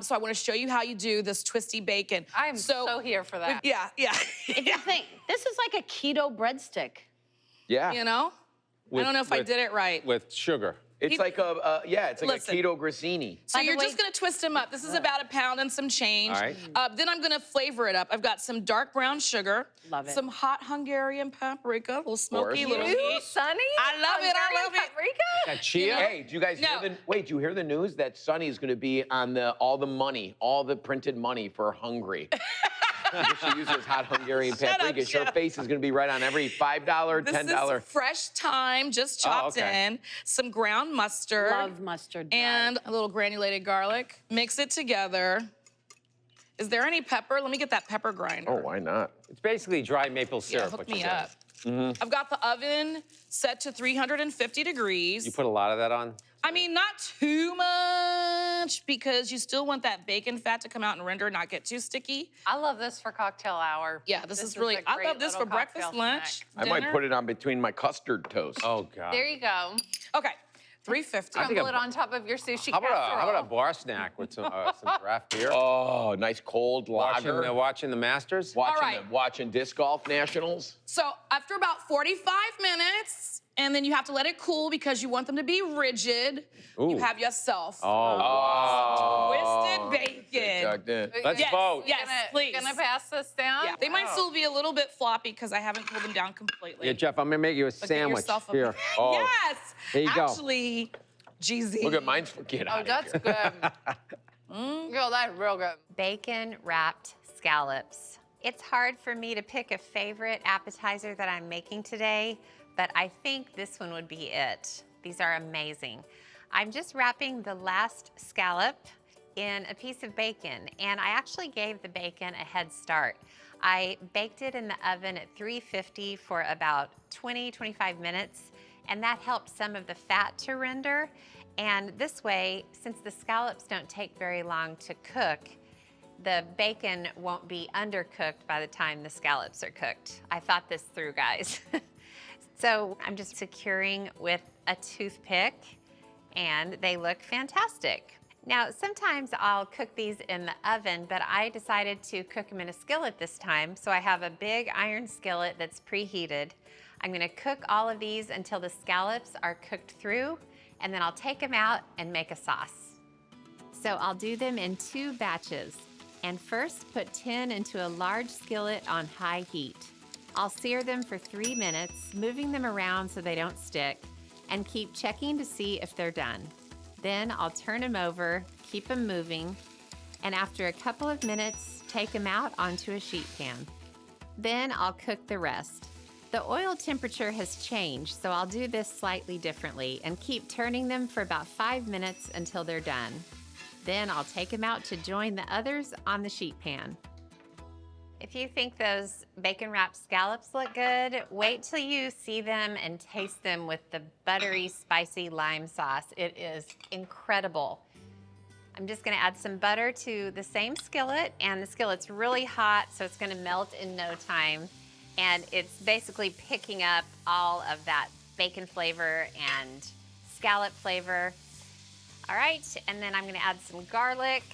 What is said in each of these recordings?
So I want to show you how you do this twisty bacon. I'm so here for that. Yeah. If you think, this is like a keto breadstick. Yeah. You know? I don't know if I did it right. With sugar. It's like a, it's like Listen. a keto grissini. So By the you're way- just gonna twist them up. This is about a pound and some change. All right. Then I'm gonna flavor it up. I've got some dark brown sugar. Love it. Some hot Hungarian paprika, a little smoky, little You, heat. Sonny? I love it, I love it. Paprika? That chia? Hey, do you guys No. hear the, wait, do you hear the news that Sunny is gonna be on all the printed money for Hungary? Because she uses hot Hungarian Shut up, paprika. Her Jeff. face is gonna be right on every $5, $10. This is fresh thyme, just chopped okay. in. Some ground mustard. Love mustard. dry. And a little granulated garlic. Mix it together. Is there any pepper? Let me get that pepper grinder. Oh, why not? It's basically dry maple Yeah, syrup. hook what you're me doing. up. I've got the oven set to 350 degrees. You put a lot of that on? I mean, not too much because you still want that bacon fat to come out and render, not get too sticky. I love this for cocktail hour. Yeah, this is really, a I great love this for little breakfast, cocktail lunch, snack. I might dinner. put it on between my custard toast. Oh, God. There you go. Okay, 350. Crumble it on top of your sushi How casserole. about a bar snack with some draft beer? Oh, nice cold lager. Watching the Masters? All right. Watching disc golf nationals. So after about 45 minutes, and then you have to let it cool because you want them to be rigid, you Ooh. have yourself Oh. twisted bacon. Tucked in. Let's Yes, vote. yes, please. Gonna pass this down? Yeah, they might still be a little bit floppy because I haven't cooled them down completely. Yeah, Jeff, I'm gonna make you a But get sandwich. yourself a- Here. Yes. There you go. Actually, GZ. Look at mine's. Get Oh, out of that's here. good. Girl, that's real good. Bacon wrapped scallops. It's hard for me to pick a favorite appetizer that I'm making today, but I think this one would be it. These are amazing. I'm just wrapping the last scallop in a piece of bacon, and I actually gave the bacon a head start. I baked it in the oven at 350 for about 20-25 minutes, and that helped some of the fat to render. And this way, since the scallops don't take very long to cook, the bacon won't be undercooked by the time the scallops are cooked. I thought this through, guys. So I'm just securing with a toothpick, and they look fantastic. Now, sometimes I'll cook these in the oven, but I decided to cook them in a skillet this time. So I have a big iron skillet that's preheated. I'm gonna cook all of these until the scallops are cooked through, and then I'll take them out and make a sauce. So I'll do them in 2 batches. And first put 10 into a large skillet on high heat. I'll sear them for 3 minutes, moving them around so they don't stick, and keep checking to see if they're done. Then I'll turn them over, keep them moving, and after a couple of minutes, take them out onto a sheet pan. Then I'll cook the rest. The oil temperature has changed, so I'll do this slightly differently and keep turning them for about 5 minutes until they're done. Then I'll take them out to join the others on the sheet pan. If you think those bacon wrapped scallops look good, wait till you see them and taste them with the buttery, spicy lime sauce. It is incredible. I'm just gonna add some butter to the same skillet, and the skillet's really hot, so it's gonna melt in no time. And it's basically picking up all of that bacon flavor and scallop flavor. All right, and then I'm gonna add some garlic,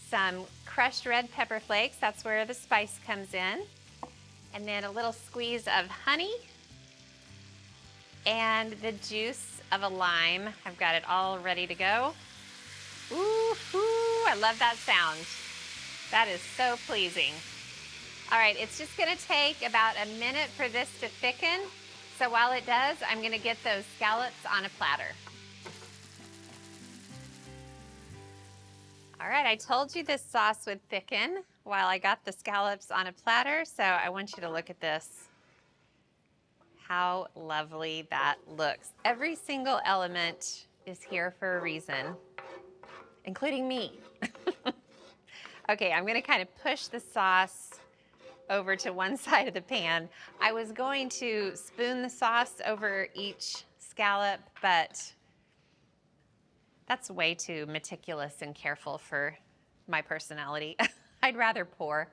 some crushed red pepper flakes, that's where the spice comes in, and then a little squeeze of honey, and the juice of a lime. I've got it all ready to go. Ooh, ooh, I love that sound. That is so pleasing. All right, it's just gonna take about a minute for this to thicken. So while it does, I'm gonna get those scallops on a platter. All right, I told you this sauce would thicken while I got the scallops on a platter, so I want you to look at this. How lovely that looks. Every single element is here for a reason, including me. Okay, I'm gonna kind of push the sauce over to one side of the pan. I was going to spoon the sauce over each scallop, but that's way too meticulous and careful for my personality. I'd rather pour.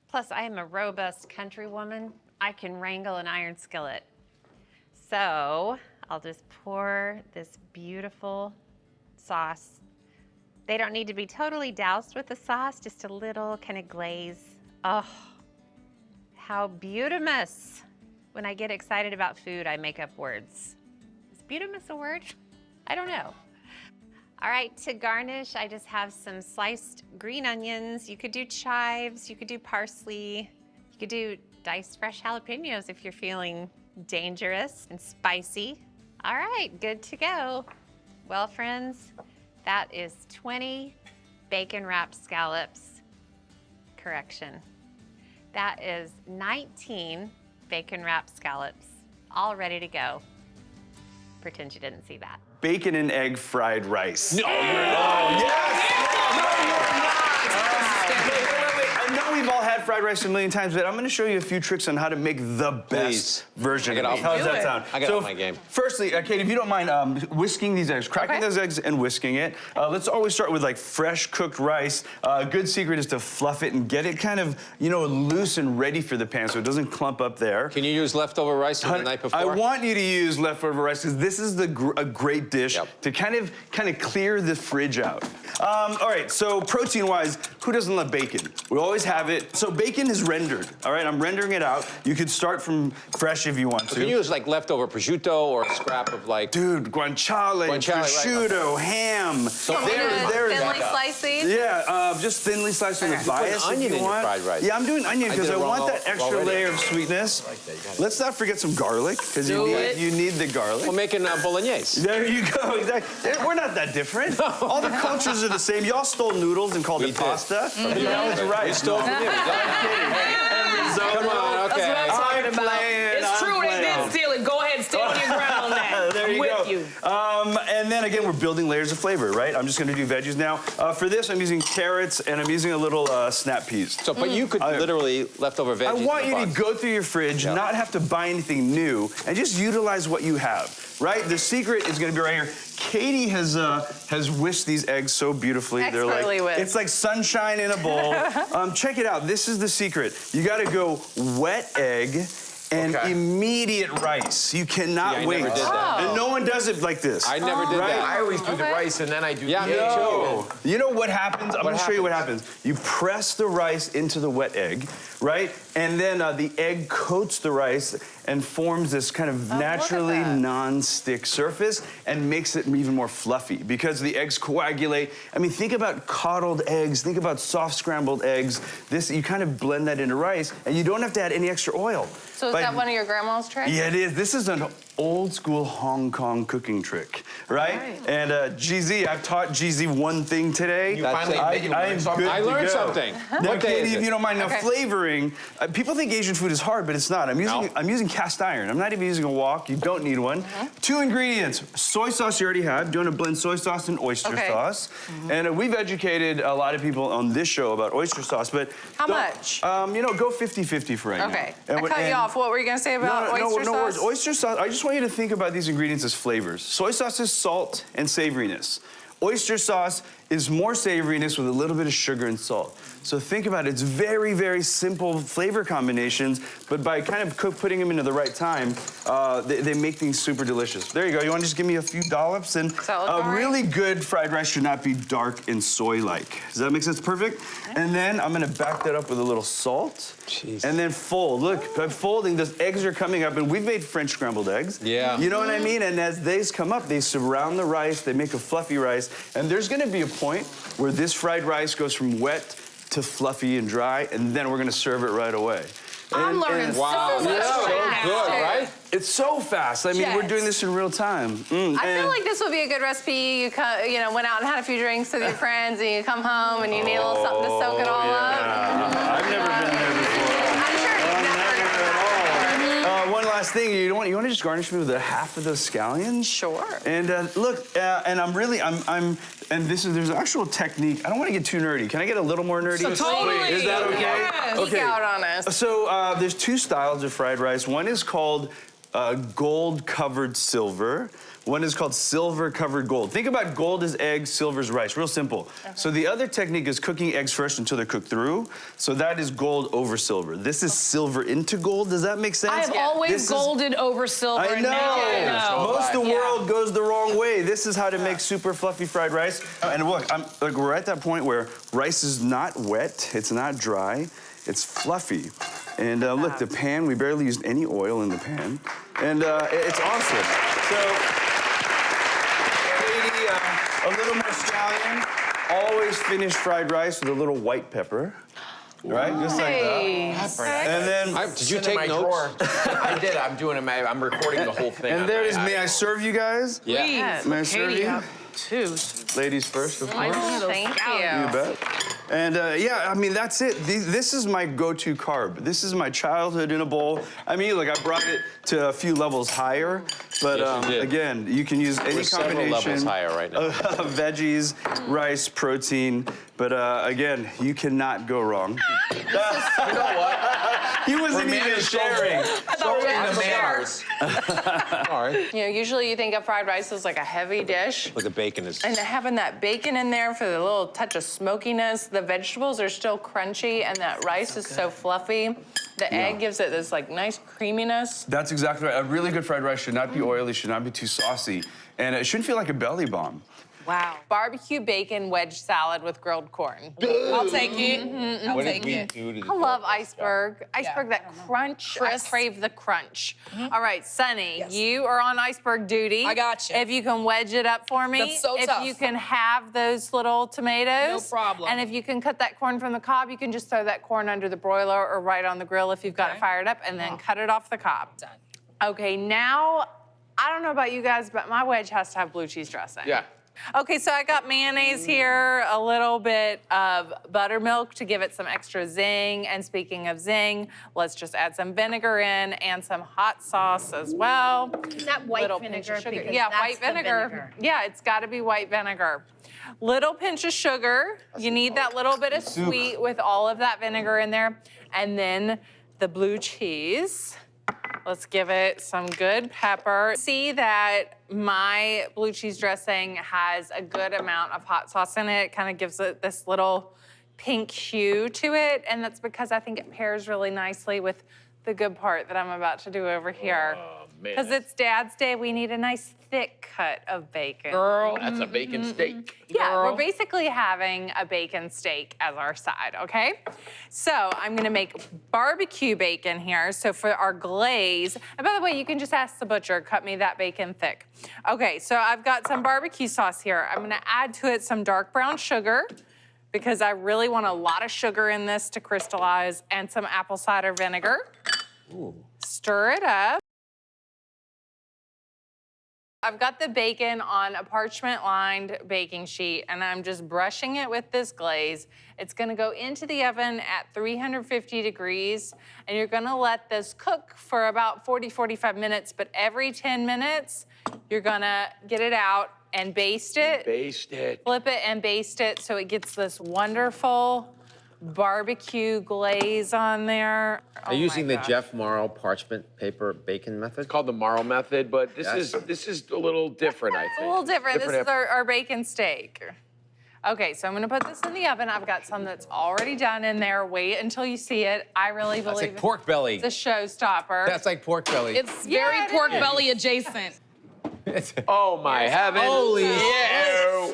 Plus, I am a robust country woman. I can wrangle an iron skillet. So I'll just pour this beautiful sauce They don't need to be totally doused with the sauce, just a little kind of glaze. Oh, how beautimous. When I get excited about food, I make up words. Is beautimous a word? I don't know. All right, to garnish, I just have some sliced green onions. You could do chives, you could do parsley, you could do diced fresh jalapeños if you're feeling dangerous and spicy. All right, good to go. Well, friends, that is 20 bacon-wrapped scallops. Correction. That is 19 bacon-wrapped scallops, all ready to go. Pretend you didn't see that. Bacon and egg fried rice. No, you're not. I know we've all had fried rice a million times, but I'm gonna show you a few tricks on how to make the best version of it. How does that sound? I got off my game. Firstly, Kate, if you don't mind whisking these eggs, cracking those eggs and whisking it. Let's always start with like fresh cooked rice. A good secret is to fluff it and get it kind of, you know, loose and ready for the pan so it doesn't clump up there. Can you use leftover rice from the night before? I want you to use leftover rice because this is a great dish to kind of clear the fridge out. All right, so protein-wise, who doesn't love bacon? We always have it. So bacon is rendered, all right? I'm rendering it out. You could start from fresh if you want to. Can you use like leftover prosciutto or a scrap of like... Dude, guanciale, prosciutto, ham. So thinly slice these? Yeah, just thinly sliced on the bias onion if you in your want. fried rice. Yeah, I'm doing onion because I want that extra already. layer of sweetness. Let's not forget some garlic because you need the garlic. We're making bolognese. There you go, exactly. We're not that different. All the cultures are the same. Y'all stole noodles and called it pasta. You know, it's right. We stole from you. Come on, okay. That's what I'm talking about. It's true, they did steal it. Go ahead, stand on your ground on that. There you go. And then again, we're building layers of flavor, right? I'm just gonna do veggies now. For this, I'm using carrots and I'm using a little snap peas. So, but you could literally leftover veggies. I want you to go through your fridge, not have to buy anything new, and just utilize what you have, right? The secret is gonna be right here. Katie has whisked these eggs so beautifully. Expertly whisked. It's like sunshine in a bowl. Check it out. This is the secret. You got to go wet egg and immediate rice. You cannot wait. Never did that. And no one does it like this. I never did that. I always do the rice and then I do the egg No. too. You know what happens? I'm going to show you what happens. You press the rice into the wet egg, right? And then the egg coats the rice and forms this kind of naturally non-stick surface and makes it even more fluffy because the eggs coagulate. I mean, think about coddled eggs. Think about soft scrambled eggs. This, you kind of blend that into rice and you don't have to add any extra oil. So is that one of your grandma's tricks? Yeah, it is. This is an old school Hong Kong cooking trick, right? And GZ, I've taught GZ one thing today. You finally I learned something. Now, What day Katie, is if it? you don't mind, now flavoring. People think Asian food is hard, but it's not. I'm using cast iron. I'm not even using a wok. You don't need one. 2 ingredients: soy sauce you already have. Doing a blend soy sauce and oyster sauce. And we've educated a lot of people on this show about oyster sauce, but how much? You know, go 50-50 for right now. Okay. I cut you off. What were you gonna say about oyster sauce? No worries. Oyster sauce. I just want you to think about these ingredients as flavors. Soy sauce is salt and savoriness. Oyster sauce is more savoriness with a little bit of sugar and salt. So think about it. It's very, very simple flavor combinations, but by kind of putting them into the right time, they make things super delicious. There you go. You want to just give me a few dollops? And really good fried rice should not be dark and soy-like. Does that make sense? Perfect. And then I'm going to back that up with a little salt. Jeez. And then fold. Look, I'm folding. Those eggs are coming up, and we've made French scrambled eggs. Yeah. You know what I mean? And as these come up, they surround the rice. They make a fluffy rice. And there's going to be a point where this fried rice goes from wet to fluffy and dry, and then we're gonna serve it right away. I'm learning so much right now. Good, right? It's so fast. I mean, we're doing this in real time. I feel like this would be a good recipe. You know, went out and had a few drinks with your friends, and you come home and you need a little something to soak it all up. I've never been there before. I'm sure you've never done it. One last thing, you want to just garnish me with a half of those scallions? Sure. And look, and and there's an actual technique. I don't want to get too nerdy. Can I get a little more nerdy? So totally. Is that okay? Yes. Geek out on us. So there's 2 styles of fried rice. One is called gold-covered silver. One is called silver-covered gold. Think about gold as eggs, silver as rice. Real simple. So the other technique is cooking eggs first until they're cooked through. So that is gold over silver. This is silver into gold. Does that make sense? I have always golded over silver. I know. Most of the world goes the wrong way. this is how to make super fluffy fried rice. And look, we're at that point where rice is not wet, it's not dry, it's fluffy. And look, the pan, we barely used any oil in the pan. And it's awesome. So, Katie, a little more scallion. Always finish fried rice with a little white pepper. Right, just like that. And then, did you take notes? I did. I'm recording the whole thing. And there it is. May I serve you guys? Yeah. May I serve you? Two. Ladies first, of course. Thank you. You bet. And yeah, I mean, that's it. This is my go-to carb. This is my childhood in a bowl. I mean, look, I brought it to a few levels higher, but Yes, you did. again, you can use any We're several combination levels higher right now. of veggies, rice, protein, but again, you cannot go wrong. You know what? He wasn't even sharing. The manners. All right. You know, usually you think of fried rice as like a heavy dish. Look, the bacon is. And having that bacon in there for the little touch of smokiness, the vegetables are still crunchy, and that rice is so fluffy. The egg gives it this like nice creaminess. That's exactly right. A really good fried rice should not be oily, should not be too saucy, and it shouldn't feel like a belly bomb. Wow. Barbecue bacon wedge salad with grilled corn. I'll take it. I'll What take did we it. do to the I love iceberg. Iceberg, Yeah. that crunch. Crisp. I crave the crunch. All right, Sunny, you are on iceberg duty. I got you. If you can wedge it up for me. That's so if tough. you can have those little tomatoes. No problem. And if you can cut that corn from the cob, you can just throw that corn under the broiler or right on the grill if you've got Okay. it fired up, and then cut it off the cob. Done. Okay, now, I don't know about you guys, but my wedge has to have blue cheese dressing. Yeah. Okay, so I got mayonnaise here, a little bit of buttermilk to give it some extra zing. And speaking of zing, let's just add some vinegar in and some hot sauce as well. Is that white Little pinch vinegar? of sugar. Because Yeah, that's white the vinegar. Yeah, it's got to be white vinegar. Little pinch of sugar. You need that little bit of sweet with all of that vinegar in there. And then the blue cheese. Let's give it some good pepper. See that my blue cheese dressing has a good amount of hot sauce in it. It kind of gives it this little pink hue to it, and that's because I think it pairs really nicely with the good part that I'm about to do over here. Oh, man. Because it's Dad's Day, we need a nice thick cut of bacon. Girl. That's a bacon steak. Yeah, Girl. we're basically having a bacon steak as our side, okay? So I'm gonna make barbecue bacon here. So for our glaze, and by the way, you can just ask the butcher, cut me that bacon thick. Okay, so I've got some barbecue sauce here. I'm gonna add to it some dark brown sugar because I really want a lot of sugar in this to crystallize, and some apple cider vinegar. Ooh. Stir it up. I've got the bacon on a parchment-lined baking sheet, and I'm just brushing it with this glaze. It's gonna go into the oven at 350 degrees, and you're gonna let this cook for about 40, 45 minutes, but every 10 minutes, you're gonna get it out and baste it. Baste it. Flip it and baste it so it gets this wonderful barbecue glaze on there. Are you using the Jeff Morrow parchment paper bacon method? It's called the Morrow method, but this Yes. is a little different, I think. It's a little different. This is our bacon steak. Okay, so I'm gonna put this in the oven. I've got some that's already done in there. Wait until you see it. I really That's believe like pork belly. it's a showstopper. That's like pork belly. It's Yeah, very it pork is. belly adjacent. Oh my heavens. Holy yeah.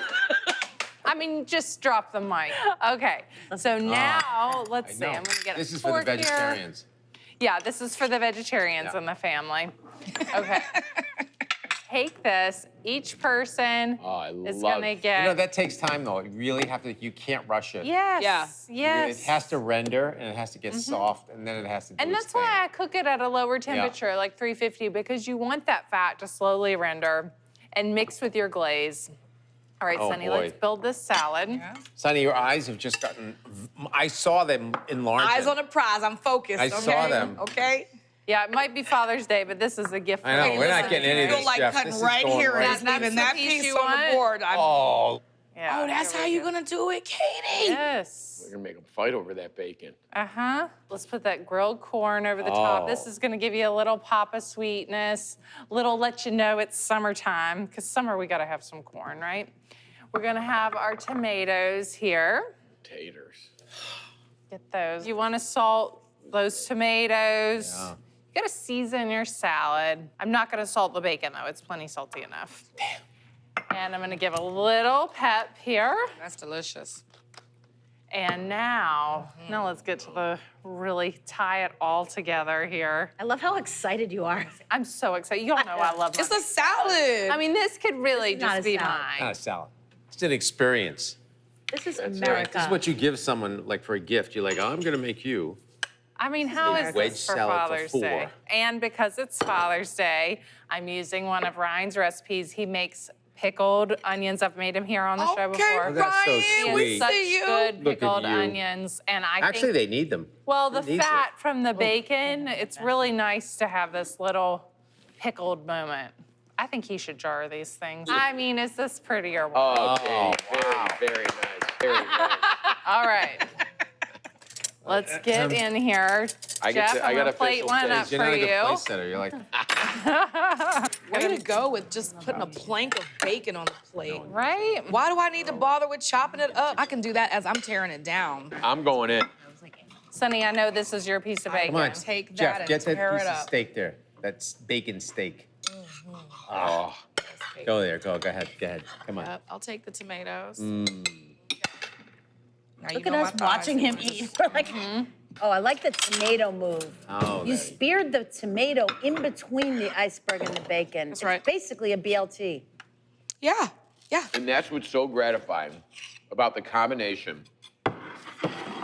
I mean, just drop the mic. Okay, so now let's see. I know. I'm gonna get This a is for the fork here. vegetarians. Yeah, this is for the vegetarians Yeah. in the family. Okay. Take this. Each person Oh, I is love gonna it. get. You know, that takes time though. You really have to, you can't rush it. Yes. Yeah. Yes. It has to render and it has to get soft and then it has to do And its that's thing. why I cook it at a lower temperature, like 350, because you want that fat to slowly render and mix with your glaze. All right, Oh, Sunny, boy. let's build this salad. Sonny, your eyes have just gotten, I saw them enlarging. Eyes on the prize. I'm focused. I okay? saw them. Okay. Yeah, it might be Father's Day, but this is a gift I know, for you. we're not Listen, getting any of I this, feel like Jeff. cutting This is right going here right. and That's leaving the that piece piece you on want? the board. Oh, Yeah, Oh, that's here how we you're go. gonna do it, Katie. Yes. We're gonna make them fight over that bacon. Uh-huh. Let's put that grilled corn over the top. Oh. This is gonna give you a little pop of sweetness, little let you know it's summertime, because summer we gotta have some corn, right? We're gonna have our tomatoes here. Taters. Get those. You wanna salt those tomatoes. Yeah. You gotta season your salad. I'm not gonna salt the bacon though, it's plenty salty enough. And I'm gonna give a little pep here. That's delicious. And now let's get to the really tie it all together here. I love how excited you are. I'm so excited. You all know I love my It's a salad. I mean, this could really This is not just a be salad. mine. Not a salad. It's an experience. This is right. America. This is what you give someone like for a gift. You're like, oh, I'm gonna make you. I mean, how is Wedge this for salad for Father's 4. Day? And because it's Father's Day, I'm using one of Ryan's recipes. He makes pickled onions. I've made him here on the show Okay, before. Oh, that's so Ryan, He we sweet. has such see you. good Look at pickled you. onions, and I Actually, think, they need them. well, the Who needs fat it? from the bacon, it's really nice to have this little pickled moment. I think he should jar these things. I mean, is this pretty or what? Oh, very, very nice. Very nice. All right. Let's get in here. I get Jeff, to- I I'm got gonna plate official one taste. up You're for not a good you. place setter. You're like, Way to go with just putting a plank of bacon on the plate. Right? Why do I need to bother with chopping it up? I can do that as I'm tearing it down. I'm going in. Sonny, I know this is your piece of bacon. come on, Take that Jeff, and get that tear piece it of up. steak there. That's bacon steak. Oh, Go there. Go ahead. Go ahead. Come on. Yep, I'll take the tomatoes. Mm. Now you Look know at my us thighs. watching him eat. We're like, oh, I like the tomato move. Oh, You that- speared the tomato in between the iceberg and the bacon. That's right. It's basically a BLT. Yeah, yeah. and that's what's so gratifying about the combination.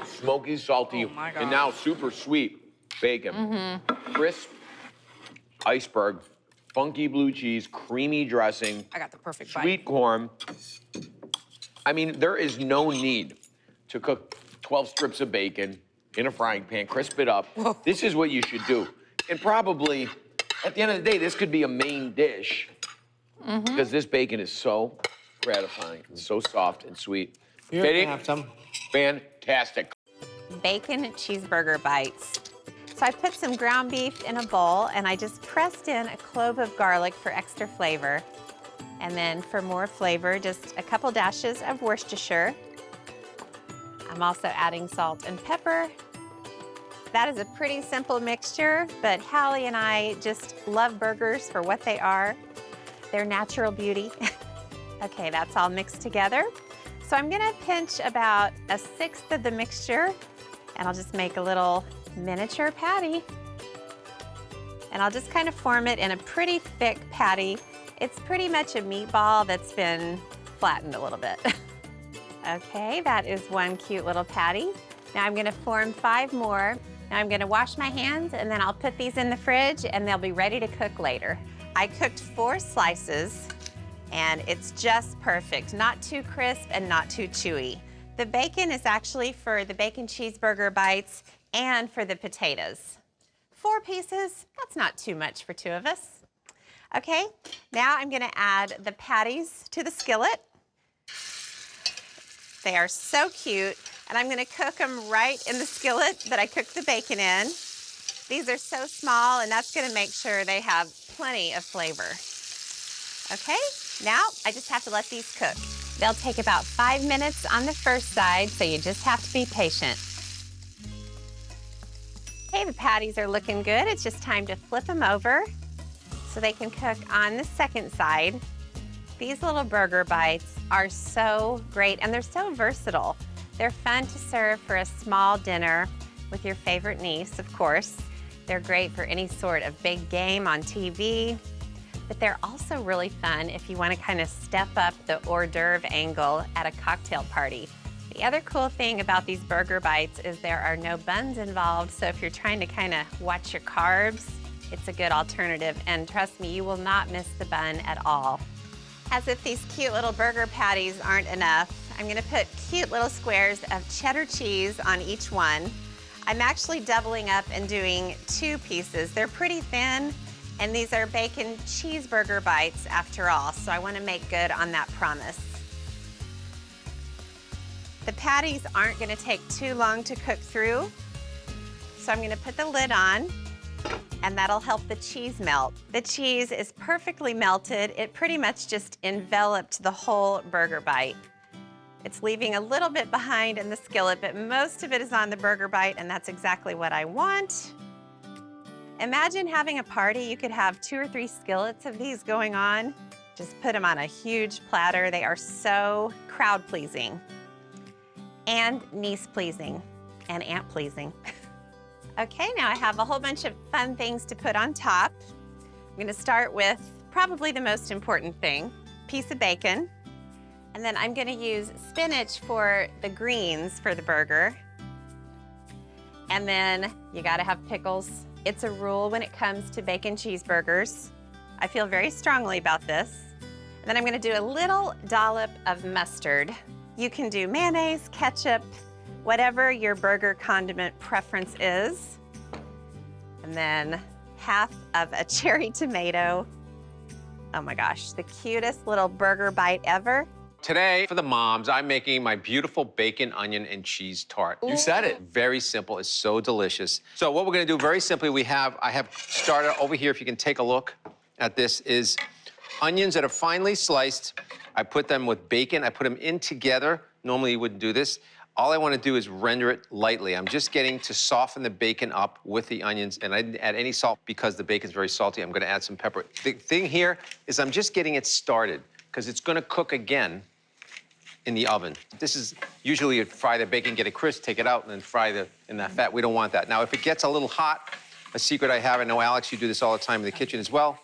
Smoky, salty, Oh, my God. and now super sweet bacon. Crisp iceberg, funky blue cheese, creamy dressing, I got the perfect bite. sweet corn. I mean, there is no need to cook 12 strips of bacon in a frying pan, crisp it up. This is what you should do. And probably, at the end of the day, this could be a main dish because this bacon is so gratifying. It's so soft and sweet. Here, Katie, can I have some? fantastic. Bacon cheeseburger bites. So I put some ground beef in a bowl and I just pressed in a clove of garlic for extra flavor. And then for more flavor, just a couple dashes of Worcestershire. I'm also adding salt and pepper. That is a pretty simple mixture, but Hallie and I just love burgers for what they are. They're natural beauty. Okay, that's all mixed together. So I'm gonna pinch about 1/6 of the mixture and I'll just make a little miniature patty. And I'll just kind of form it in a pretty thick patty. It's pretty much a meatball that's been flattened a little bit. Okay, that is one cute little patty. Now I'm gonna form 5 more. Now I'm gonna wash my hands and then I'll put these in the fridge and they'll be ready to cook later. I cooked 4 slices and it's just perfect. Not too crisp and not too chewy. The bacon is actually for the bacon cheeseburger bites and for the potatoes. 4 pieces, that's not too much for 2 of us. Okay, now I'm gonna add the patties to the skillet. They are so cute, and I'm gonna cook them right in the skillet that I cooked the bacon in. These are so small, and that's gonna make sure they have plenty of flavor. Okay, now I just have to let these cook. They'll take about 5 minutes on the first side, so you just have to be patient. Okay, the patties are looking good. It's just time to flip them over so they can cook on the second side. These little burger bites are so great and they're so versatile. They're fun to serve for a small dinner with your favorite niece, of course. They're great for any sort of big game on TV, but they're also really fun if you want to kind of step up the hors d'oeuvre angle at a cocktail party. The other cool thing about these burger bites is there are no buns involved, so if you're trying to kind of watch your carbs, it's a good alternative, and trust me, you will not miss the bun at all. As if these cute little burger patties aren't enough, I'm gonna put cute little squares of cheddar cheese on each one. I'm actually doubling up and doing 2 pieces. They're pretty thin, and these are bacon cheeseburger bites after all, so I wanna make good on that promise. The patties aren't gonna take too long to cook through, so I'm gonna put the lid on, and that'll help the cheese melt. The cheese is perfectly melted. It pretty much just enveloped the whole burger bite. It's leaving a little bit behind in the skillet, but most of it is on the burger bite, and that's exactly what I want. Imagine having a party. You could have 2 or 3 skillets of these going on. Just put them on a huge platter. They are so crowd-pleasing and niece-pleasing and aunt-pleasing. Okay, now I have a whole bunch of fun things to put on top. I'm gonna start with probably the most important thing, piece of bacon. And then I'm gonna use spinach for the greens for the burger. And then you gotta have pickles. It's a rule when it comes to bacon cheeseburgers. I feel very strongly about this. And then I'm gonna do a little dollop of mustard. You can do mayonnaise, ketchup, whatever your burger condiment preference is. And then half of a cherry tomato. Oh my gosh, the cutest little burger bite ever. Today, for the moms, I'm making my beautiful bacon, onion, and cheese tart. You said it. Very simple, it's so delicious. So what we're gonna do very simply, I have started over here, if you can take a look at this, is onions that are finely sliced. I put them with bacon, I put them in together. Normally you wouldn't do this. All I wanna do is render it lightly. I'm just getting to soften the bacon up with the onions, and I didn't add any salt because the bacon's very salty. I'm gonna add some pepper. The thing here is I'm just getting it started, because it's gonna cook again in the oven. This is usually you fry the bacon, get it crisp, take it out, and then fry in that fat. We don't want that. Now, if it gets a little hot, a secret I have, I know, Alex, you do this all the time in the kitchen as well,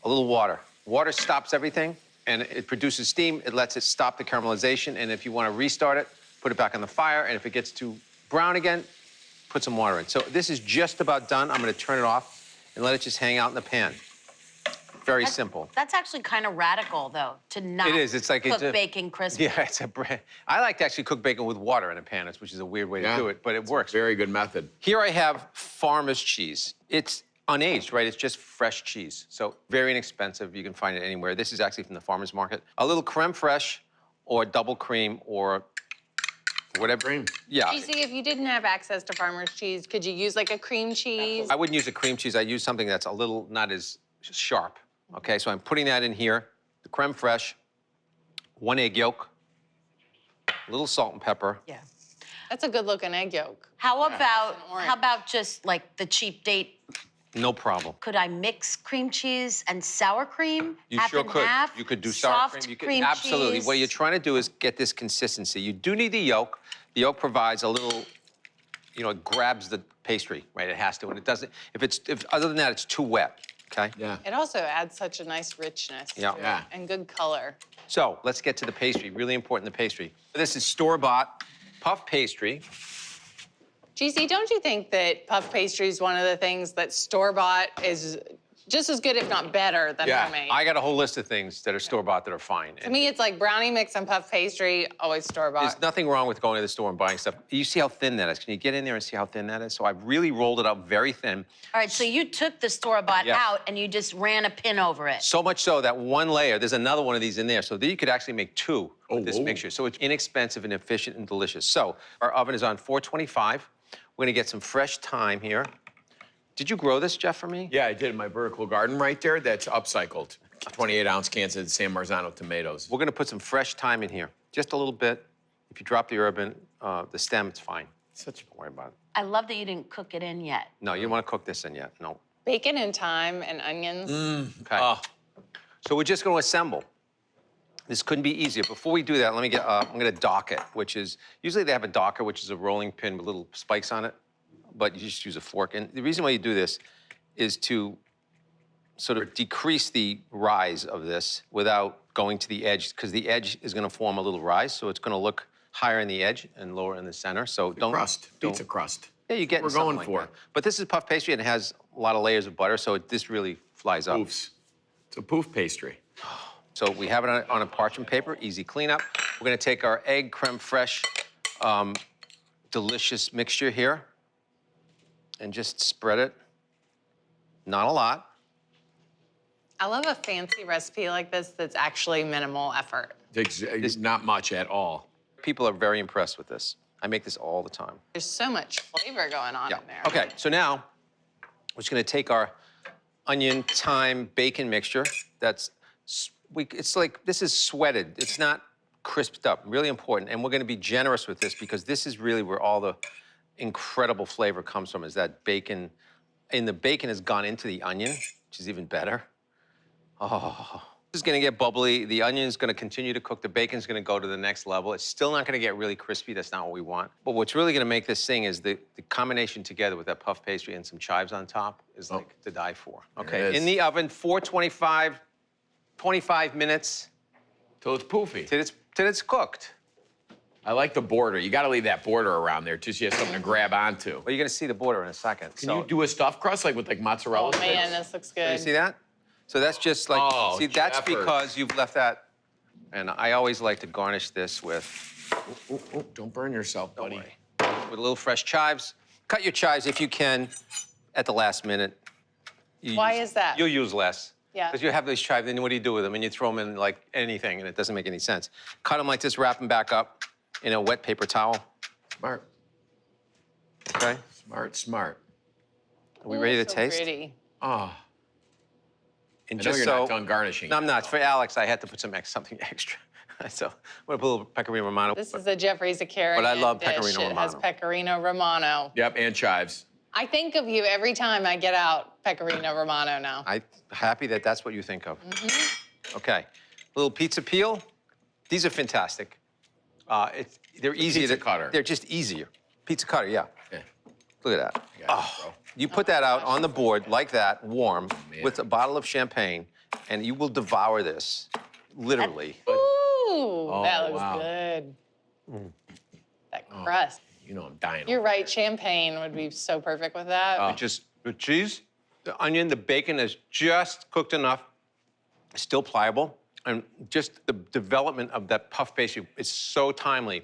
a little water. Water stops everything, and it produces steam. It lets it stop the caramelization, and if you want to restart it, put it back on the fire, and if it gets too brown again, put some water in. So this is just about done. I'm gonna turn it off and let it just hang out in the pan. Very simple. That's actually kind of radical, though, to not It is. It's like cook bacon crispy. Yeah, it's a bread. I like to actually cook bacon with water in a pan, which is a weird way to do it, but it works. Very good method. Here I have farmer's cheese. It's unaged, right? It's just fresh cheese. So very inexpensive. You can find it anywhere. This is actually from the farmer's market. A little creme fraiche or double cream or whatever. Cream. Yeah. GC, if you didn't have access to farmer's cheese, could you use like a cream cheese? I wouldn't use a cream cheese. I use something that's a little not as sharp. Okay, so I'm putting that in here. The creme fraiche, 1 egg yolk, a little salt and pepper. Yeah. That's a good looking egg yolk. How about just like the cheap date? No problem. Could I mix cream cheese and sour cream? You half sure and could. half? You could do sour Soft cream. You could, cream absolutely. cheese. What you're trying to do is get this consistency. You do need the yolk. The yolk provides a little, it grabs the pastry, right? It has to, and it doesn't. If other than that, it's too wet. Okay? Yeah. It also adds such a nice richness to it, Yeah. and good color. So let's get to the pastry. Really important, the pastry. This is store-bought puff pastry. GC, don't you think that puff pastry is one of the things that store-bought is just as good, if not better, than homemade? I got a whole list of things that are store-bought that are fine. To me, it's like brownie mix and puff pastry, always store-bought. There's nothing wrong with going to the store and buying stuff. You see how thin that is? Can you get in there and see how thin that is? So I've really rolled it out very thin. All right, so you took the store-bought Yes. out and you just ran a pin over it. So much so that one layer, there's another one of these in there. So then you could actually make two with this mixture. So it's inexpensive and efficient and delicious. So our oven is on 425. We're gonna get some fresh thyme here. Did you grow this, Jeff, for me? Yeah, I did in my vertical garden right there. That's upcycled. 28-ounce cans of San Marzano tomatoes. We're gonna put some fresh thyme in here, just a little bit. If you drop the herb in, the stem, it's fine. Don't worry about it. I love that you didn't cook it in yet. No, you don't wanna cook this in yet, no. Bacon and thyme and onions. Okay. So we're just gonna assemble. This couldn't be easier. Before we do that, let me get, I'm gonna dock it, which is, usually they have a docker, which is a rolling pin with little spikes on it, but you just use a fork. And the reason why you do this is to sort of decrease the rise of this without going to the edge, because the edge is gonna form a little rise, so it's gonna look higher in the edge and lower in the center, so don't- Crust, pizza crust. Yeah, you get We're something going like for that. it. But this is puff pastry and it has a lot of layers of butter, so this really flies up. Poofs. It's a poof pastry. So we have it on a parchment paper, easy cleanup. We're gonna take our egg creme fraiche, delicious mixture here and just spread it. Not a lot. I love a fancy recipe like this that's actually minimal effort. It's not much at all. People are very impressed with this. I make this all the time. There's so much flavor going on in there. Okay, so now we're just gonna take our onion, thyme, bacon mixture. It's like, this is sweated. It's not crisped up, really important. And we're gonna be generous with this because this is really where all the incredible flavor comes from, is that bacon. And the bacon has gone into the onion, which is even better. Oh, It's gonna get bubbly. The onion's gonna continue to cook. The bacon's gonna go to the next level. It's still not gonna get really crispy. That's not what we want. But what's really gonna make this thing is the combination together with that puff pastry and some chives on top is like to die for. Okay, it is. in the oven, 425, 25 minutes Till it's poofy. till it's cooked. I like the border. You gotta leave that border around there just so you have something to grab onto. Well, you're gonna see the border in a second. Can you do a stuffed crust like with like mozzarella Oh sticks? man, this looks good. You see that? So that's just like, Oh, see, that's Geoffrey. because you've left that. And I always like to garnish this with Don't burn yourself, buddy. a little fresh chives. Cut your chives if you can at the last minute. Why is that? You'll use less. Yeah. Because you have these chives, then what do you do with them? And you throw them in like anything, and it doesn't make any sense. Cut them like this, wrap them back up in a wet paper towel. Smart, Okay? smart. Are we ready to So taste? pretty. Ah, And I know just you're so, not done garnishing. No, I'm not. For Alex, I had to put something extra. So I'm gonna put a little pecorino romano. This is the Geoffrey Zakarian But I love dish. pecorino It has romano. pecorino romano. Yep, and chives. I think of you every time I get out pecorino romano now. I'm happy that that's what you think of. Okay, little pizza peel. These are fantastic. They're easier. pizza cutter. They're just easier. Pizza cutter, yeah. Yeah. Look at that. I got it, bro. You put that out on the board like that, warm, man. with a bottle of champagne, and you will devour this, literally. Ooh, that looks wow. good. That crust. You know I'm dying. You're right, champagne would be so perfect with that. Just the cheese, the onion, the bacon is just cooked enough, still pliable, and just the development of that puff pastry is so timely,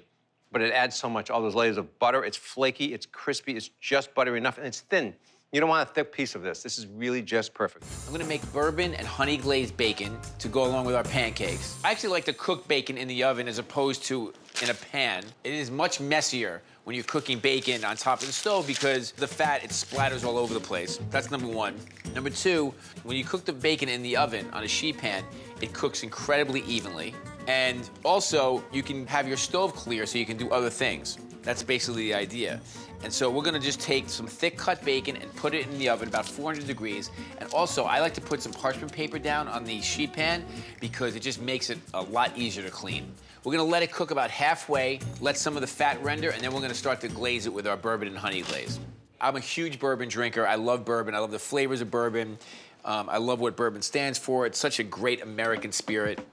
but it adds so much, all those layers of butter. It's flaky, it's crispy, it's just buttery enough, and it's thin. You don't want a thick piece of this. This is really just perfect. I'm gonna make bourbon and honey glazed bacon to go along with our pancakes. I actually like to cook bacon in the oven as opposed to in a pan. It is much messier when you're cooking bacon on top of the stove because the fat, it splatters all over the place. That's number one. Number two, when you cook the bacon in the oven on a sheet pan, it cooks incredibly evenly. And also, you can have your stove clear so you can do other things. That's basically the idea. And so we're gonna just take some thick cut bacon and put it in the oven about 400 degrees. And also, I like to put some parchment paper down on the sheet pan because it just makes it a lot easier to clean. We're gonna let it cook about halfway, let some of the fat render, and then we're gonna start to glaze it with our bourbon and honey glaze. I'm a huge bourbon drinker. I love bourbon. I love the flavors of bourbon. I love what bourbon stands for. It's such a great American spirit.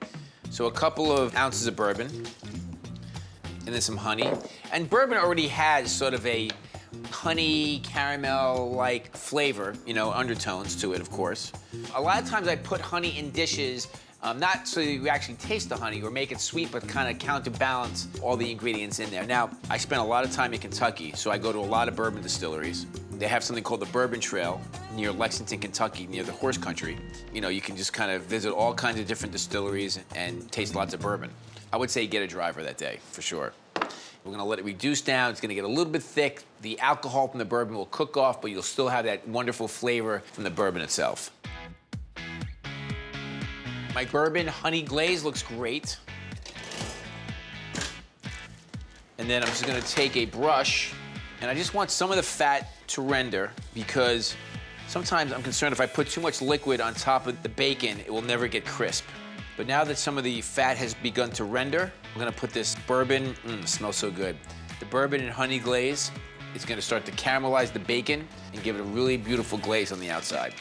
So a couple of ounces of bourbon, and then some honey. And bourbon already has sort of a honey, caramel-like flavor, you know, undertones to it, of course. A lot of times I put honey in dishes, not so you actually taste the honey or make it sweet, but kind of counterbalance all the ingredients in there. Now, I spent a lot of time in Kentucky, so I go to a lot of bourbon distilleries. They have something called the Bourbon Trail near Lexington, Kentucky, near the horse country. You know, you can just kind of visit all kinds of different distilleries and taste lots of bourbon. I would say get a driver that day, for sure. We're gonna let it reduce down. It's gonna get a little bit thick. The alcohol from the bourbon will cook off, but you'll still have that wonderful flavor from the bourbon itself. My bourbon honey glaze looks great. And then I'm just gonna take a brush, and I just want some of the fat to render because sometimes I'm concerned if I put too much liquid on top of the bacon, it will never get crisp. But now that some of the fat has begun to render, I'm gonna put this bourbon, it smells so good. The bourbon and honey glaze is gonna start to caramelize the bacon and give it a really beautiful glaze on the outside.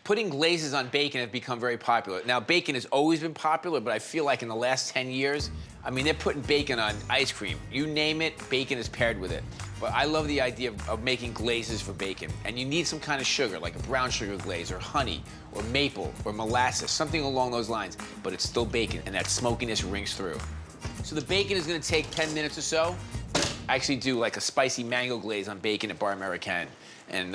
Putting glazes on bacon have become very popular. Now, bacon has always been popular, but I feel like in the last 10 years, I mean, they're putting bacon on ice cream. You name it, bacon is paired with it. But I love the idea of making glazes for bacon. And you need some kind of sugar, like a brown sugar glaze, or honey, or maple, or molasses, something along those lines. But it's still bacon, and that smokiness rings through. So the bacon is gonna take 10 minutes or so. I actually do like a spicy mango glaze on bacon at Bar American. And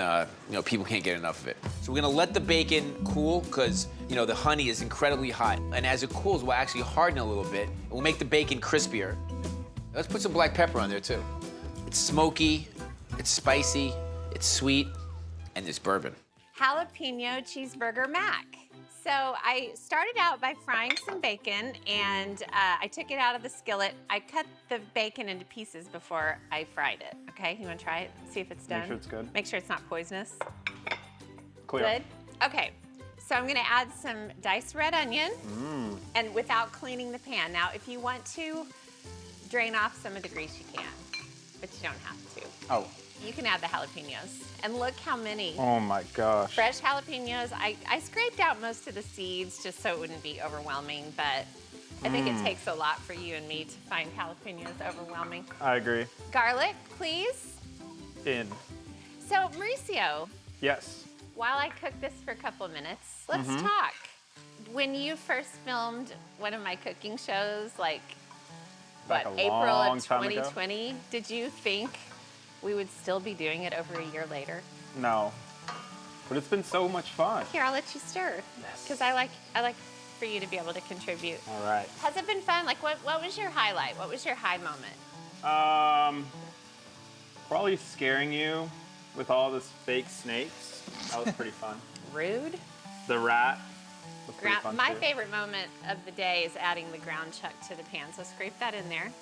you know, people can't get enough of it. So we're gonna let the bacon cool because you know the honey is incredibly hot. And as it cools, we'll actually harden a little bit. And we'll make the bacon crispier. Let's put some black pepper on there too. It's smoky, it's spicy, it's sweet, and it's bourbon. Jalapeno cheeseburger mac. So I started out by frying some bacon and I took it out of the skillet. I cut the bacon into pieces before I fried it. Okay, you wanna try it? See if it's done? Make sure it's good. Make sure it's not poisonous. Clear. Good? Okay, So I'm gonna add some diced red onion, and without cleaning the pan. Now, if you want to drain off some of the grease, you can, but you don't have to. Oh. You can add the jalapenos. And look how many Oh my gosh. fresh jalapenos. I scraped out most of the seeds just so it wouldn't be overwhelming, but I think it takes a lot for you and me to find jalapenos overwhelming. I agree. Garlic, please. In. So, Mauricio, Yes. while I cook this for a couple of minutes, let's talk. When you first filmed one of my cooking shows, like, Like what, a April long of time ago? 2020, did you think we would still be doing it over a year later? No. But it's been so much fun. Here, I'll let you stir. Yes. Because I like for you to be able to contribute. All right. Has it been fun? Like, what was your highlight? What was your high moment? Probably scaring you with all this fake snakes. That was pretty fun. Rude? The rat was pretty fun My too. favorite moment of the day is adding the ground chuck to the pan, so scrape that in there.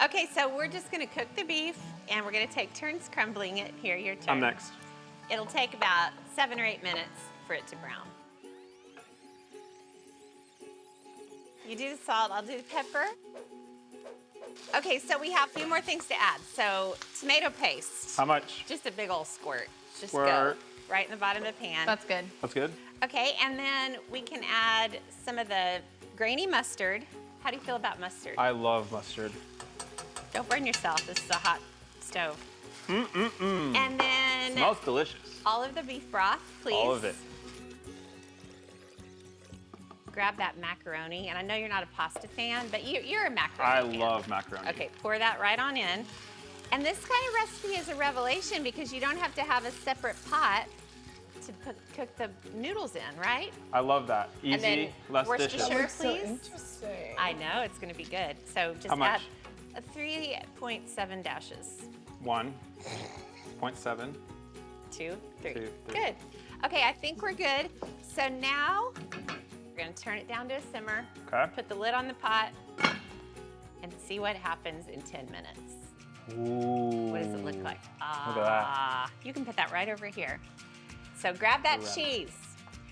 Okay, so we're just gonna cook the beef, and we're gonna take turns crumbling it. Here, your turn. I'm next. It'll take about 7 or 8 minutes for it to brown. You do the salt, I'll do the pepper. Okay, so we have a few more things to add. So, tomato paste. How much? Just a big old squirt. Just Squirt. go right in the bottom of the pan. That's good. That's good. Okay, and then we can add some of the grainy mustard. How do you feel about mustard? I love mustard. Don't burn yourself. This is a hot stove. And then Smells delicious. all of the beef broth, please. All of it. Grab that macaroni, and I know you're not a pasta fan, but you're a I macaroni fan. love macaroni. Okay, pour that right on in. And this kind of recipe is a revelation because you don't have to have a separate pot to cook the noodles in, right? I love that. And then Easy, less dishes. Worcestershire, please. I know, it's gonna be good. So just How much? add 3.7 dashes. 1.7. 2, 3. 2, 3. Good. Okay, I think we're good. So now we're gonna turn it down to a simmer. Okay. Put the lid on the pot and see what happens in 10 minutes. Ooh. What does it look like? Look at that. You can put that right over here. So grab that Around. cheese.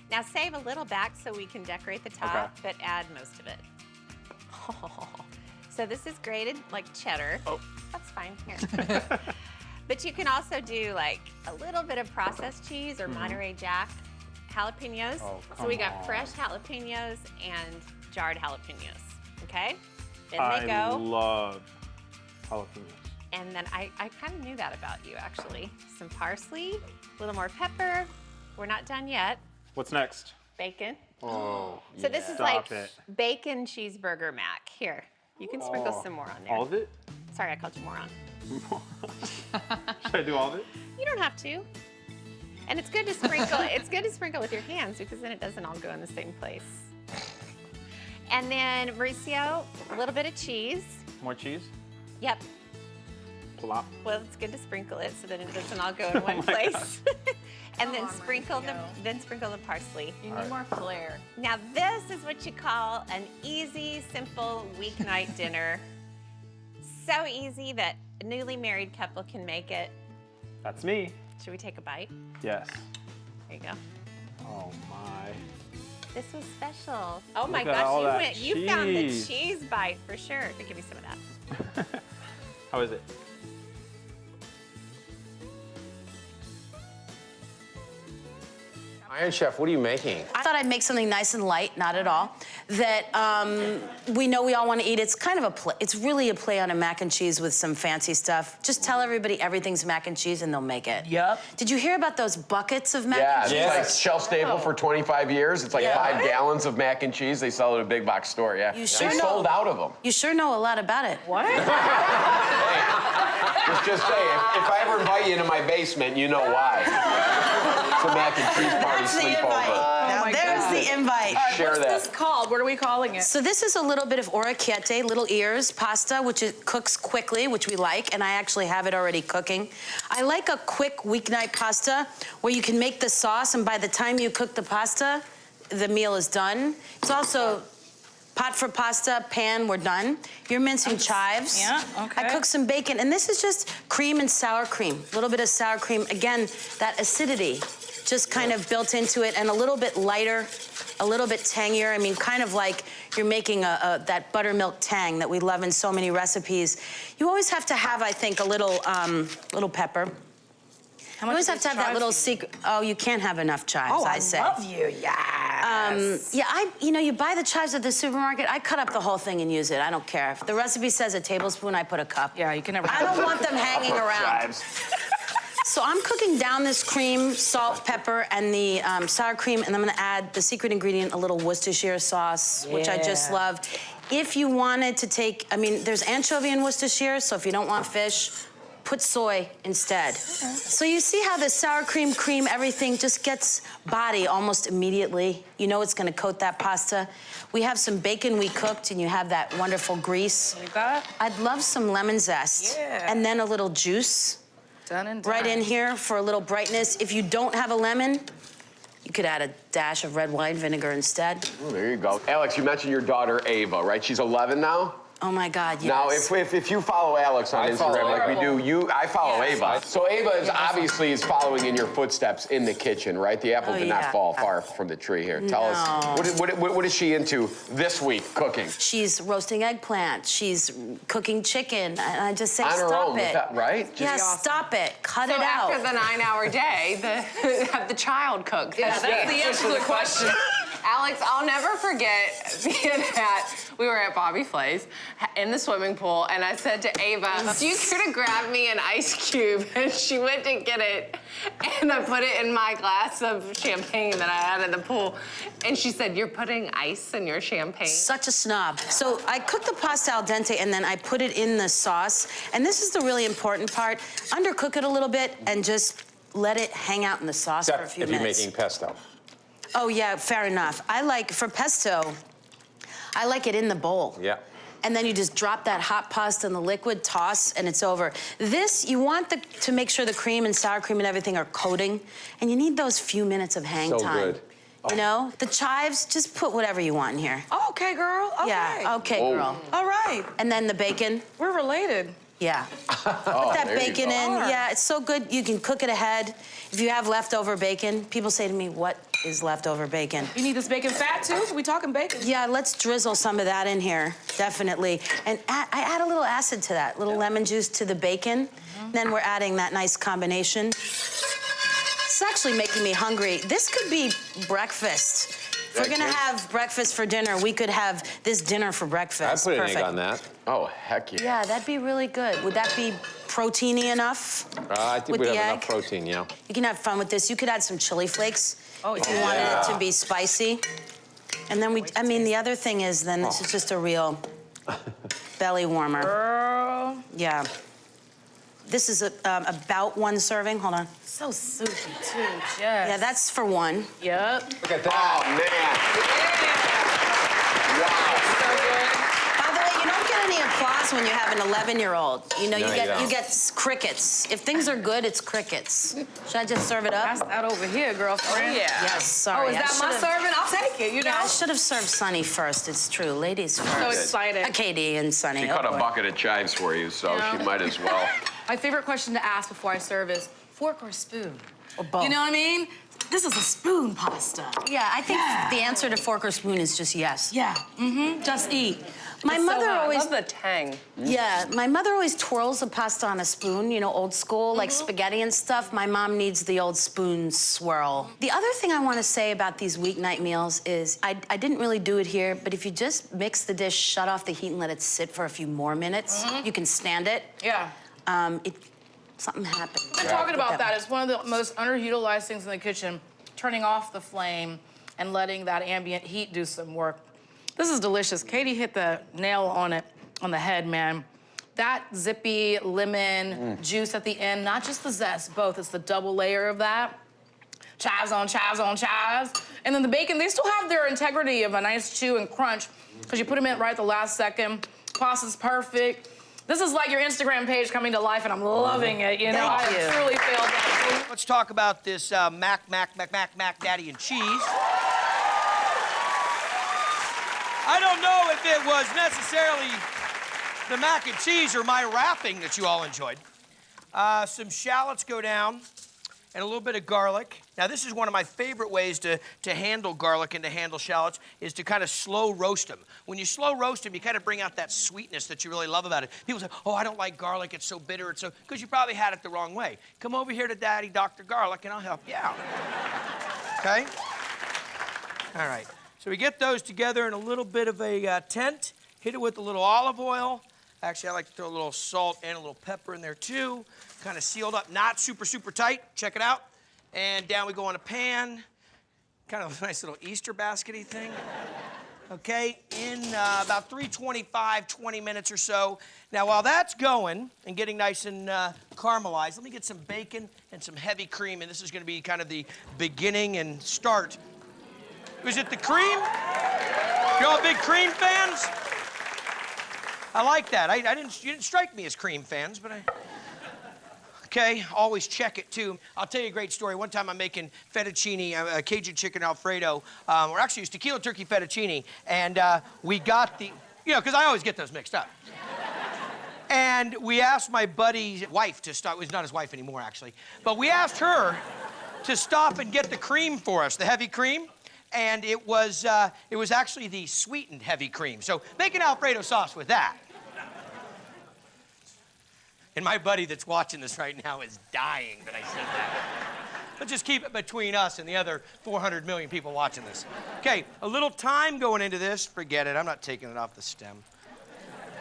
Now save a little back so we can decorate the top, but add most of it. So this is grated like cheddar. Oh. That's fine, here. But you can also do like a little bit of processed cheese or Monterey Jack jalapenos. Oh, So we come got on. fresh jalapenos and jarred jalapenos, okay? In they I go. love jalapenos. And then I kind of knew that about you, actually. Some parsley, a little more pepper. We're not done yet. What's next? Bacon. Oh. So this is Stop like it. bacon cheeseburger mac. Here, you can sprinkle some more on there. All of it? Sorry, I called you moron. Should I do all of it? You don't have to. And it's good to sprinkle. It's good to sprinkle with your hands because then it doesn't all go in the same place. And then Mauricio, a little bit of cheese. More cheese? Yep. Plop. Well, it's good to sprinkle it so that it doesn't all go in one place. And then sprinkle the parsley. You need more flair. Now this is what you call an easy, simple weeknight dinner. So easy that a newly married couple can make it. That's me. Should we take a bite? Yes. There you go. Oh my. This was special. Oh my Look at all that gosh, you found the cheese. cheese bite for sure. Here, give me some of that. How is it? Iron Chef, what are you making? I thought I'd make something nice and light, not at all, that we know we all want to eat. It's kind of it's really a play on a mac and cheese with some fancy stuff. Just tell everybody everything's mac and cheese and they'll make it. Yep. Did you hear about those buckets of mac Yeah, and it's cheese? like shelf staple for 25 years. It's like Yeah. 5 gallons of mac and cheese. They sell it at a big box store, yeah. You sure They know. sold out of them. You sure know a lot about it. What? Just say, if I ever invite you into my basement, you know why. It's a mac and cheese party That's the invite. sleepover. Now there's the invite. Share What's that. this called? What are we calling it? So this is a little bit of orecchiette, little ears pasta, which cooks quickly, which we like, and I actually have it already cooking. I like a quick weeknight pasta where you can make the sauce, and by the time you cook the pasta, the meal is done. It's also pot for pasta, pan, we're done. You're mincing chives. Yeah, okay. I cooked some bacon, and this is just cream and sour cream. A little bit of sour cream. Again, that acidity just kind of built into it, and a little bit lighter, a little bit tangier. I mean, kind of like you're making that buttermilk tang that we love in so many recipes. You always have to have, I think, a little pepper. You always have to have that little secret. Oh, you can't have enough chives, I say. love you, yes. Yeah, you buy the chives at the supermarket. I cut up the whole thing and use it. I don't care. If the recipe says a tablespoon, I put a cup. Yeah, you can never. I don't want them hanging around. So I'm cooking down this cream, salt, pepper, and the sour cream, and I'm gonna add the secret ingredient, a little Worcestershire sauce, which I just love. If you wanted to take, I mean, there's anchovy in Worcestershire, so if you don't want fish, put soy instead. So you see how the sour cream, everything just gets body almost immediately. You know it's gonna coat that pasta. We have some bacon we cooked, and you have that wonderful grease. Like that? I'd love some lemon zest. Yeah. And then a little juice. Done and done. Right in here for a little brightness. If you don't have a lemon, you could add a dash of red wine vinegar instead. Oh, there you go. Alex, you mentioned your daughter, Ava, right? She's 11 now? Oh my God, yes. Now, if you follow Alex on Instagram like we do, I follow Ava. So Ava is obviously is following in your footsteps in the kitchen, right? The apple did not fall far from the tree here. Tell us, what is she into this week cooking? She's roasting eggplant. She's cooking chicken. And I just say, on her stop own, it. Right? Yeah, stop it. Cut it out. So after the 9-hour day, have the child cook. Yeah, that's the answer to the question. Alex, I'll never forget being we were at Bobby Flay's in the swimming pool, and I said to Ava, you could have grabbed me an ice cube, and she went to get it, and I put it in my glass of champagne that I had in the pool, and she said, you're putting ice in your champagne? Such a snob. So I cook the pasta al dente, and then I put it in the sauce, and this is the really important part. Undercook it a little bit, and just let it hang out in the sauce for a few minutes. If you're making pesto. Oh, yeah, fair enough. For pesto, I like it in the bowl. Yeah. And then you just drop that hot pasta in the liquid, toss, and it's over. This, you want to make sure the cream and sour cream and everything are coating, and you need those few minutes of hang time. So good. You know? The chives, just put whatever you want in here. Oh, okay, girl. Okay. Yeah, okay, girl. All right. And then the bacon. We're related. Yeah. Put that bacon in. Yeah, it's so good. You can cook it ahead. If you have leftover bacon, people say to me, what is leftover bacon? You need this bacon fat, too? We talking bacon? Yeah, let's drizzle some of that in here, definitely. And I add a little acid to that, little lemon juice to the bacon. Then we're adding that nice combination. It's actually making me hungry. This could be breakfast. If we're gonna have breakfast for dinner, we could have this dinner for breakfast. I put an egg on that. Oh, heck yeah. Yeah, that'd be really good. Would that be proteiny enough? I think with we the have egg? enough protein, yeah. You can have fun with this. You could add some chili flakes if you yeah. wanted it to be spicy. And then the other thing is then this is just a real belly warmer. Girl. Yeah. This is about one serving. Hold on. So soupy, too. Yes. Yeah, that's for one. Yep. Look at that. Oh, man. Wow. By the way, you don't get any applause when you have an 11-year-old. You know, No, you get crickets. If things are good, it's crickets. Should I just serve it up? That's that over here, girlfriend. Oh, yeah. Yes, sorry. Oh, is that my serving? I'll take it, you know? Yeah, I should have served Sunny first. It's true. Ladies first. So excited. Katie and Sunny. She oh, cut a boy. bucket of chives for you, so Yeah. she might as well. My favorite question to ask before I serve is fork or spoon? Or both. You know what I mean? This is a spoon pasta. Yeah, I think the answer to fork or spoon is just yes. Yeah. Just eat. My mother I always. love the tang. Yeah, my mother always twirls the pasta on a spoon, you know, old school, like spaghetti and stuff. My mom needs the old spoon swirl. The other thing I want to say about these weeknight meals is I didn't really do it here, but if you just mix the dish, shut off the heat, and let it sit for a few more minutes, you can stand it. Yeah. Something happened. I'm talking about that. It's one of the most underutilized things in the kitchen, turning off the flame and letting that ambient heat do some work. This is delicious. Katie hit the nail on the head, man. That zippy lemon juice at the end, not just the zest, both. It's the double layer of that. Chives on chives on chives. And then the bacon, they still have their integrity of a nice chew and crunch because you put them in right at the last second. Pasta's perfect. This is like your Instagram page coming to life, and I'm loving it, you know? I truly feel that. Let's talk about this Mac Daddy and Cheese. I don't know if it was necessarily the mac and cheese or my wrapping that you all enjoyed. Some shallots go down, and a little bit of garlic. Now, this is one of my favorite ways to handle garlic and to handle shallots, is to kind of slow roast them. When you slow roast them, you kind of bring out that sweetness that you really love about it. People say, oh, I don't like garlic, it's so bitter, it's so, because you probably had it the wrong way. Come over here to Daddy, Dr. Garlic, and I'll help you out. Okay? All right. So we get those together in a little bit of a tent, hit it with a little olive oil. Actually, I like to throw a little salt and a little pepper in there too. Kind of sealed up, not super, super tight. Check it out. And down we go on a pan. Kind of a nice little Easter basket-y thing. Okay, in about 325, 20 minutes or so. Now, while that's going and getting nice and caramelized, let me get some bacon and some heavy cream, and this is gonna be kind of the beginning and start. Was it the cream? You all big cream fans? I like that. You didn't strike me as cream fans, but okay, always check it too. I'll tell you a great story. One time I'm making fettuccine, Cajun chicken Alfredo, or actually it was tequila turkey fettuccine, and we got the, because I always get those mixed up. And we asked my buddy's wife to stop, it was not his wife anymore actually, but we asked her to stop and get the cream for us, the heavy cream. And it was actually the sweetened heavy cream. So make an Alfredo sauce with that. And my buddy that's watching this right now is dying that I said that. But just keep it between us and the other 400 million people watching this. Okay, a little time going into this. Forget it, I'm not taking it off the stem.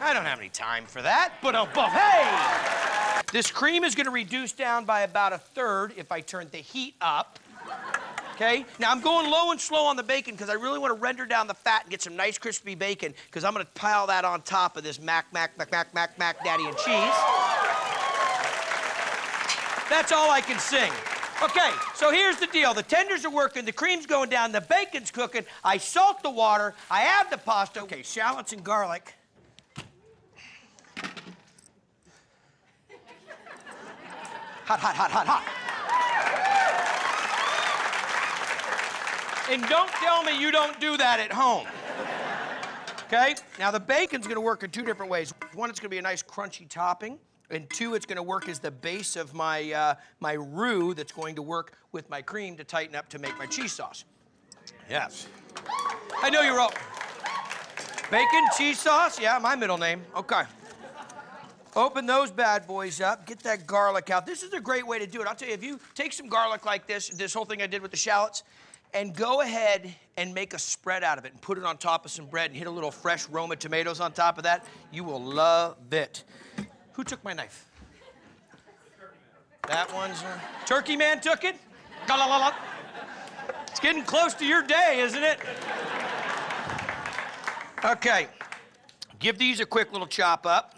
I don't have any time for that, but hey! This cream is gonna reduce down by about 1/3 if I turn the heat up. Okay, now I'm going low and slow on the bacon because I really want to render down the fat and get some nice crispy bacon because I'm going to pile that on top of this mac daddy and cheese. That's all I can sing. Okay, so here's the deal. The tenders are working, the cream's going down, the bacon's cooking. I salt the water, I add the pasta. Okay, shallots and garlic. Hot, hot, hot, hot, hot. And don't tell me you don't do that at home. Okay? Now, the bacon's gonna work in 2 different ways. One, it's gonna be a nice crunchy topping. And 2, it's gonna work as the base of my, my roux that's going to work with my cream to tighten up to make my cheese sauce. Yes. I know you're all... Bacon, cheese sauce? Yeah, my middle name. Okay. Open those bad boys up, get that garlic out. This is a great way to do it. I'll tell you, if you take some garlic like this whole thing I did with the shallots, and go ahead and make a spread out of it and put it on top of some bread and hit a little fresh Roma tomatoes on top of that, you will love it. Who took my knife? That one's... Turkey Man took it? It's getting close to your day, isn't it? Okay, give these a quick little chop up.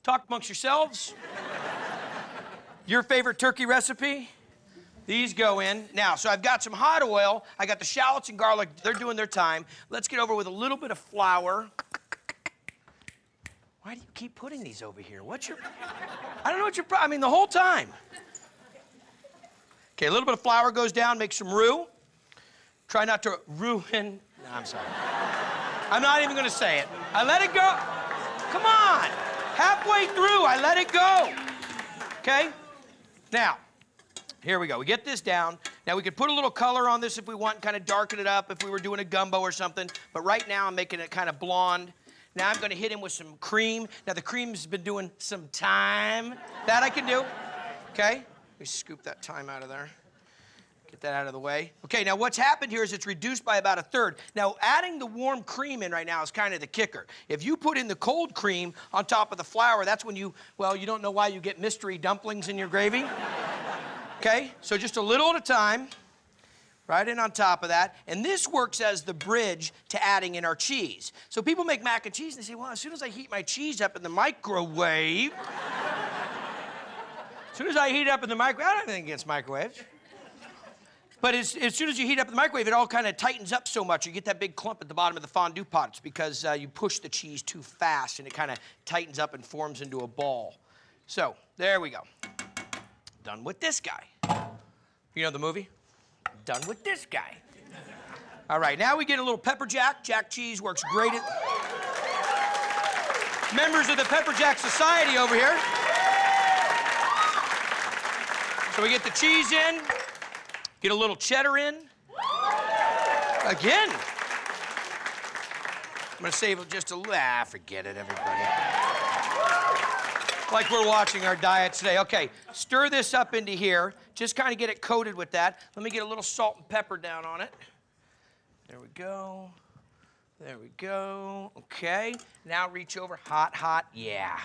Talk amongst yourselves. Your favorite turkey recipe? These go in. Now, so I've got some hot oil. I got the shallots and garlic. They're doing their time. Let's get over with a little bit of flour. Why do you keep putting these over here? What's your... I don't know what your problem... I mean, the whole time. Okay, a little bit of flour goes down, make some roux. Try not to ruin... No, I'm sorry. I'm not even gonna say it. I let it go. Come on. Halfway through, I let it go. Okay? Now, here we go. We get this down. Now, we could put a little color on this if we want, kind of darken it up if we were doing a gumbo or something. But right now, I'm making it kind of blonde. Now, I'm going to hit him with some cream. Now, the cream's been doing some thyme. That I can do. Okay? Let me scoop that thyme out of there. Get that out of the way. Okay, now what's happened here is it's reduced by about 1/3. Now, adding the warm cream in right now is kind of the kicker. If you put in the cold cream on top of the flour, that's when you, well, you don't know why you get mystery dumplings in your gravy. Okay, so just a little at a time, right in on top of that. And this works as the bridge to adding in our cheese. So people make mac and cheese and they say, well, as soon as I heat my cheese up in the microwave, as soon as I heat it up in the microwave, I don't have anything against microwaves. But as soon as you heat up in the microwave, it all kind of tightens up so much. You get that big clump at the bottom of the fondue pot. It's because you push the cheese too fast, and it kind of tightens up and forms into a ball. So, there we go. Done with this guy. You know the movie? Done with this guy. All right, now we get a little pepper jack. Jack cheese works great at... Members of the Pepper Jack Society over here. So we get the cheese in, get a little cheddar in. Again. I'm gonna save just a little, forget it, everybody. Like we're watching our diet today. Okay, stir this up into here. Just kind of get it coated with that. Let me get a little salt and pepper down on it. There we go. There we go. Okay, now reach over. Hot, hot, yeah.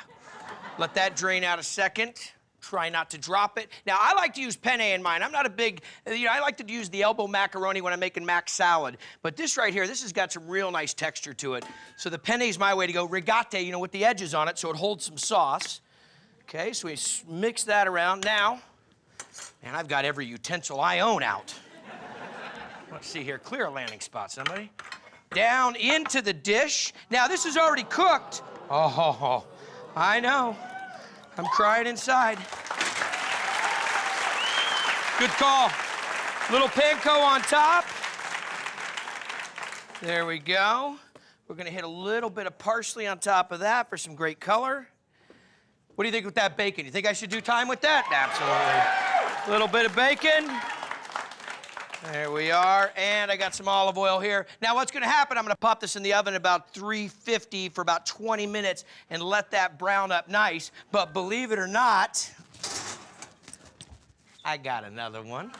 Let that drain out a second. Try not to drop it. Now, I like to use penne in mine. I'm not a big, I like to use the elbow macaroni when I'm making mac salad. But this right here, this has got some real nice texture to it. So the penne is my way to go. Rigate, with the edges on it, so it holds some sauce. Okay, so we mix that around. Now, man, I've got every utensil I own out. Let's see here, clear a landing spot, somebody. Down into the dish. Now, this is already cooked. Oh, I know. I'm crying inside. Good call. Little panko on top. There we go. We're gonna hit a little bit of parsley on top of that for some great color. What do you think with that bacon? You think I should do time with that? Absolutely. A little bit of bacon. There we are, and I got some olive oil here. Now what's gonna happen, I'm gonna pop this in the oven about 350 for about 20 minutes and let that brown up nice. But believe it or not, I got another one.